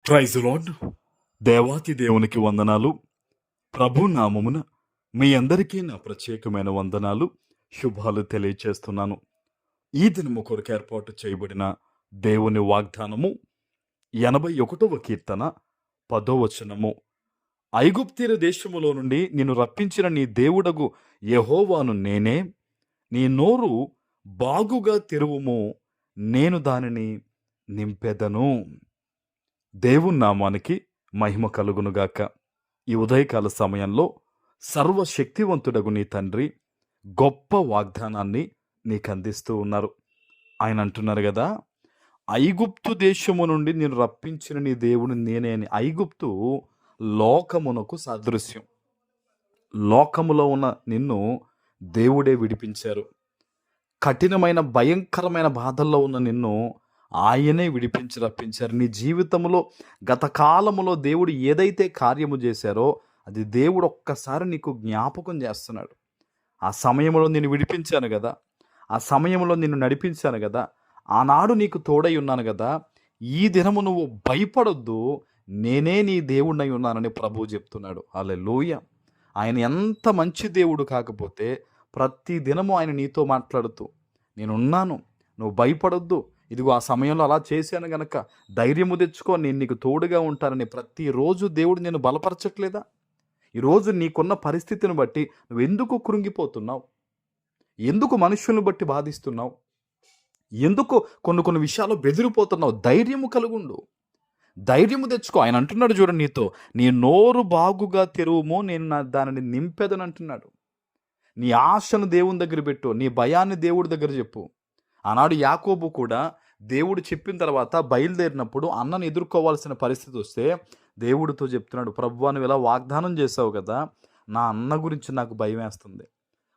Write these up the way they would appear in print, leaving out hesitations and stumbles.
Praise lord. దేవాతి దేవునికి వందనాలు. ప్రభు నామమున మీ అందరికీ నా ప్రత్యేకమైన వందనాలు, శుభాలు తెలియచేస్తున్నాను. ఈ దినము కొరకు ఏర్పాటు చేయబడిన దేవుని వాగ్దానము 81వ కీర్తన 10వ వచనము. ఐగుప్తీయుల దేశములో నుండి నిన్ను రప్పించిన నీ దేవుడగు యెహోవాను నేనే. నీ నోరు బాగుగా తెరువుము, నేను దానిని నింపెదను. దేవుని నామానికి మహిమ కలుగునుగాక. ఈ ఉదయకాల సమయంలో సర్వశక్తివంతుడగు నీ తండ్రి గొప్ప వాగ్దానాన్ని నీకు అందిస్తూ ఉన్నారు. ఆయన అంటున్నారు కదా, ఐగుప్తు దేశము నుండి నేను రప్పించిన నీ దేవుని నేనే అని. ఐగుప్తు లోకమునకు సాదృశ్యం. లోకములో ఉన్న నిన్ను దేవుడే విడిపించారు. కఠినమైన భయంకరమైన బాధల్లో ఉన్న నిన్ను ఆయనే విడిపించి రప్పించారు. నీ జీవితంలో గత కాలములో దేవుడు ఏదైతే కార్యము చేశారో అది దేవుడు ఒక్కసారి నీకు జ్ఞాపకం చేస్తున్నాడు. ఆ సమయంలో నిన్ను విడిపించాను కదా, ఆ సమయంలో నిన్ను నడిపించాను కదా, ఆనాడు నీకు తోడై ఉన్నాను కదా, ఈ దినము నువ్వు భయపడొద్దు, నేనే నీ దేవుడినై ఉన్నానని ప్రభువు చెప్తున్నాడు. హల్లెలూయా. ఆయన ఎంత మంచి దేవుడు కాకపోతే ప్రతి దినము ఆయన నీతో మాట్లాడుతూ నేనున్నాను, నువ్వు భయపడొద్దు, ఇదిగో ఆ సమయంలో అలా చేశాను గనక ధైర్యము తెచ్చుకో, నేను నీకు తోడుగా ఉంటానని ప్రతిరోజు దేవుడు నేను బలపరచట్లేదా? ఈరోజు నీకున్న పరిస్థితిని బట్టి నువ్వు ఎందుకు కృంగిపోతున్నావు? ఎందుకు మనుషులను బట్టి బాధిస్తున్నావు? ఎందుకు కొన్ని విషయాలు బెదిరిపోతున్నావు? ధైర్యము కలుగుండు, ధైర్యము తెచ్చుకో. ఆయన అంటున్నాడు చూడండి, నీతో నీ నోరు బాగుగా తెరువుమో, నేను దానిని నింపెదను అంటున్నాడు. నీ ఆశను దేవుని దగ్గర పెట్టు, నీ భయాన్ని దేవుడి దగ్గర చెప్పు. ఆనాడు యాకోబు కూడా దేవుడు చెప్పిన తర్వాత బయలుదేరినప్పుడు అన్నను ఎదుర్కోవాల్సిన పరిస్థితి వస్తే దేవుడితో చెప్తున్నాడు, ప్రభువా నువ్వు ఇలా వాగ్దానం చేసావు కదా, నా అన్న గురించి నాకు భయం వేస్తుంది,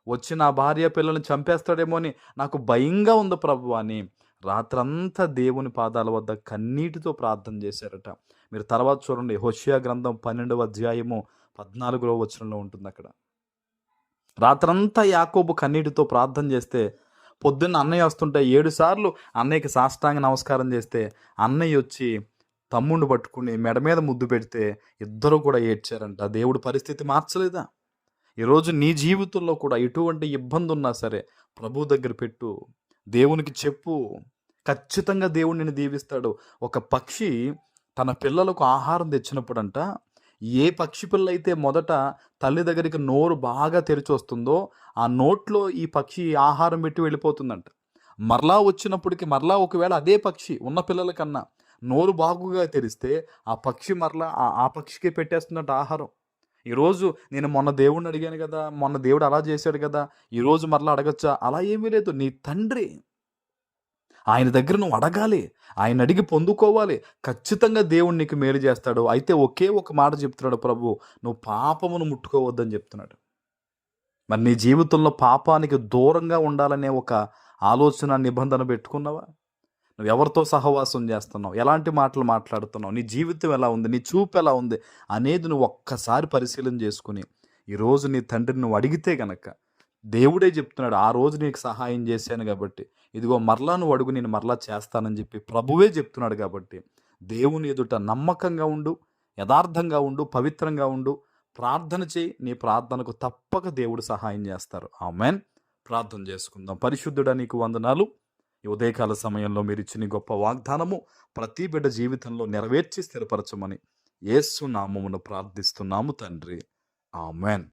వచ్చి నా భార్య పిల్లల్ని చంపేస్తాడేమో అని నాకు భయంగా ఉంది ప్రభువా అని రాత్రంతా దేవుని పాదాల వద్ద కన్నీటితో ప్రార్థన చేశారట. మీరు తర్వాత చూడండి, హోషేయ గ్రంథం 12వ అధ్యాయము 14వ వచనంలో ఉంటుంది. అక్కడ రాత్రంతా యాకోబు కన్నీటితో ప్రార్థన చేస్తే పొద్దున్న అన్నయ్య వస్తుంటే 7 సార్లు అన్నయ్యకి సాష్టాంగ నమస్కారం చేస్తే అన్నయ్య వచ్చి తమ్ముడిని పట్టుకుని మెడ మీద ముద్దు పెడితే ఇద్దరు కూడా ఏడ్చారంట. దేవుడి పరిస్థితి మార్చలేదా? ఈరోజు నీ జీవితంలో కూడా ఎటువంటి ఇబ్బంది ఉన్నా సరే ప్రభు దగ్గర పెట్టు, దేవునికి చెప్పు, ఖచ్చితంగా దేవుడు నిన్ను దీవిస్తాడు. ఒక పక్షి తన పిల్లలకు ఆహారం తెచ్చినప్పుడంట, ఏ పక్షి పిల్ల అయితే మొదట తల్లి దగ్గరికి నోరు బాగా తెరిచి వస్తుందో ఆ నోట్లో ఈ పక్షి ఆహారం పెట్టి వెళ్ళిపోతుందంట. మరలా వచ్చినప్పటికి మరలా ఒకవేళ అదే పక్షి ఉన్న పిల్లల కన్నా నోరు బాగుగా తెరిస్తే ఆ పక్షి మరలా ఆ పక్షికే పెట్టేస్తుందంట ఆహారం. ఈరోజు నేను మొన్న దేవుడిని అడిగాను కదా, మొన్న దేవుడు అలా చేశాడు కదా, ఈరోజు మరలా అడగచ్చా? అలా ఏమీ లేదు. నీ తండ్రి, ఆయన దగ్గర నువ్వు అడగాలి, ఆయన అడిగి పొందుకోవాలి. ఖచ్చితంగా దేవుడు నీకు మేలు చేస్తాడు. అయితే ఒకే ఒక మాట చెప్తున్నాడు ప్రభు, నువ్వు పాపమును ముట్టుకోవద్దని చెప్తున్నాడు. మరి నీ జీవితంలో పాపానికి దూరంగా ఉండాలనే ఒక ఆలోచన, నిబంధన పెట్టుకున్నావా? నువ్వు ఎవరితో సహవాసం చేస్తున్నావు, ఎలాంటి మాటలు మాట్లాడుతున్నావు, నీ జీవితం ఎలా ఉంది, నీ చూపు ఎలా ఉంది అనేది నువ్వు ఒక్కసారి పరిశీలన చేసుకుని ఈరోజు నీ తండ్రిని నువ్వు అడిగితే గనక దేవుడే చెప్తున్నాడు, ఆ రోజు నీకు సహాయం చేశాను కాబట్టి ఇదిగో మరలా నువ్వు అడుగు, నేను మరలా చేస్తానని చెప్పి ప్రభువే చెప్తున్నాడు. కాబట్టి దేవుని ఎదుట నమ్మకంగా ఉండు, యథార్థంగా ఉండు, పవిత్రంగా ఉండు, ప్రార్థన చేయి. నీ ప్రార్థనకు తప్పక దేవుడు సహాయం చేస్తారు. ఆమేన్. ప్రార్థన చేసుకుందాం. పరిశుద్ధుడా నీకు వందనాలు. ఈ ఉదయకాల సమయంలో మీరు ఇచ్చిన గొప్ప వాగ్దానము ప్రతి బిడ్డ జీవితంలో నెరవేర్చి స్థిరపరచమని యేసు నామమున ప్రార్థిస్తున్నాము తండ్రి. ఆమేన్.